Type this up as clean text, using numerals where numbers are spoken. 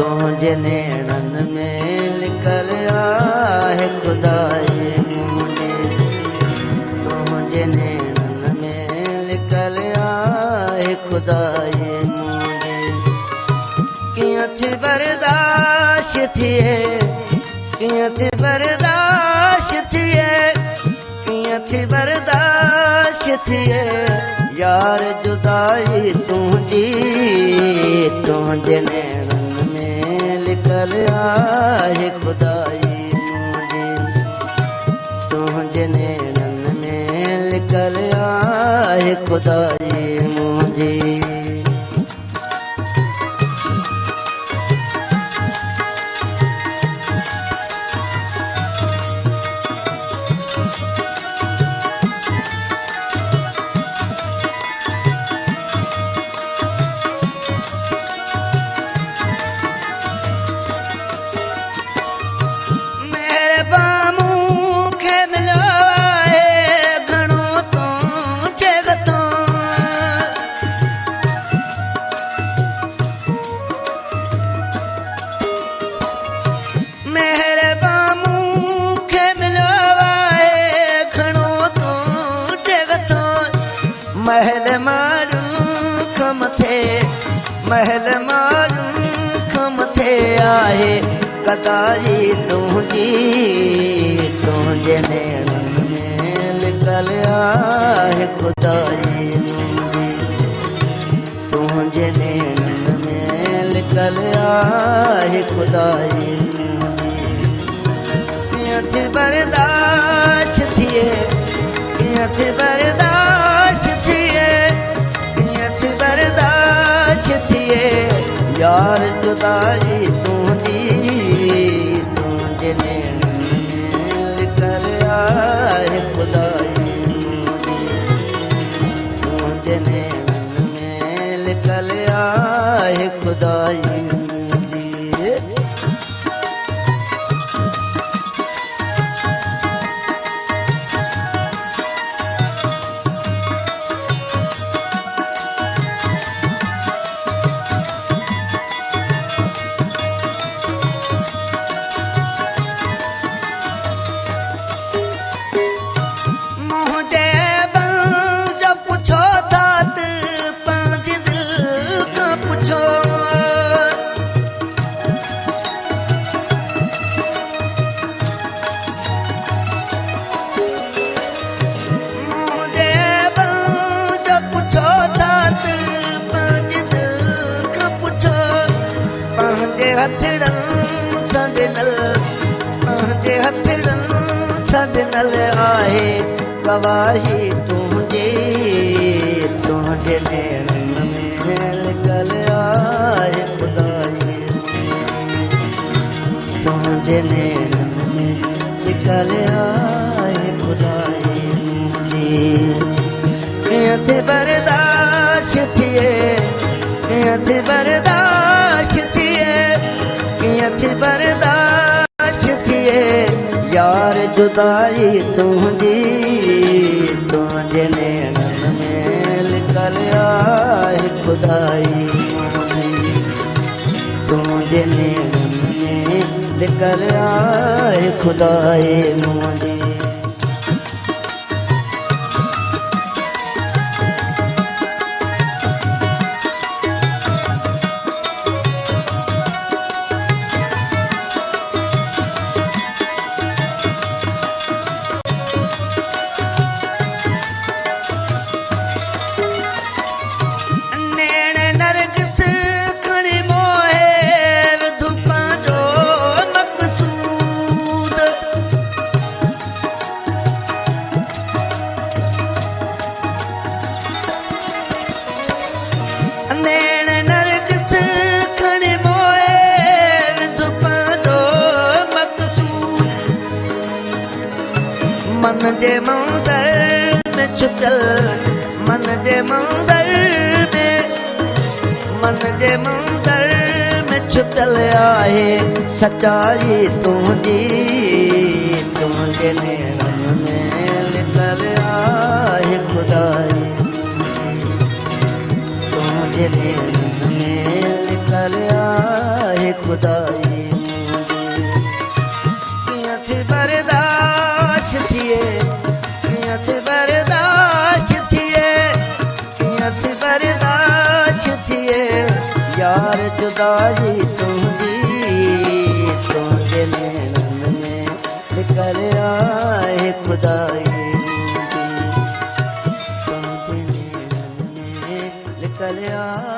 तुझे नैणन में लिखल आहे खुदाई मुझे, तुझे नैणन में लिखल आहे खुदाई मुझे। कियां थी बर्दाश्त थिए, कियां थी बर्दाश्त थिए, कियां थी बर्दाश्त थिए यार जुदाई तुझी। तुझे नैणन में लिखल आहे खुदाई मुझे, तुझे नैणन में लिखल आहे खुदाई मुझे। महल मारूं कम थे, महल मारूं कम थे आहे कदाई तुझी। तुझे नैणन में लिखल आहे खुदाई मुझे, तुझे नैणन में लिखल आहे खुदाई मुझे। कियां थी बर्दाश्त थिए, कियां थी बर्दाश्त थिए, कियां थी बर्दाश्त थिए यार जुदाई तुझी। तुझे नैणन में लिखल आहे खुदाई मुझे, तुझे नैणन में लिखल आहे खुदाई मुझे। हथड़न सडनल, मुझे हथड़न सडनल आहे गवाही तुझी। तुझे नैणन में लिखल आहे खुदाई, तुझे नैणन में लिखल आहे खुदाई मुझी। कियां थी बर्दाश्त थिए, कियां थी बर्दाश्त थिए, कियां थी बर्दाश्त थिए यार जुदाई तुझी। तुझे नैणन में लिखल आहे खुदाई मुझे, तुझे नैणन में लिखल आहे खुदाई मुझे। मन जे मंदर में छुटल, मन जे मंदर में, मन जे मंदर में छुटल आहे सच्चाई तुझी। तुझे नैणन में लिखल आहे खुदाई, तुझे नैणन में लिखल आहे खुदाई कियां थी बर्दाश्त थिए कियां थी बर्दाश्त थिए कियां थी बर्दाश्त थिए यार जुदाई तुझी तुझे नैनन में निकल आए खुदाई तुझे नैनन में निकल आए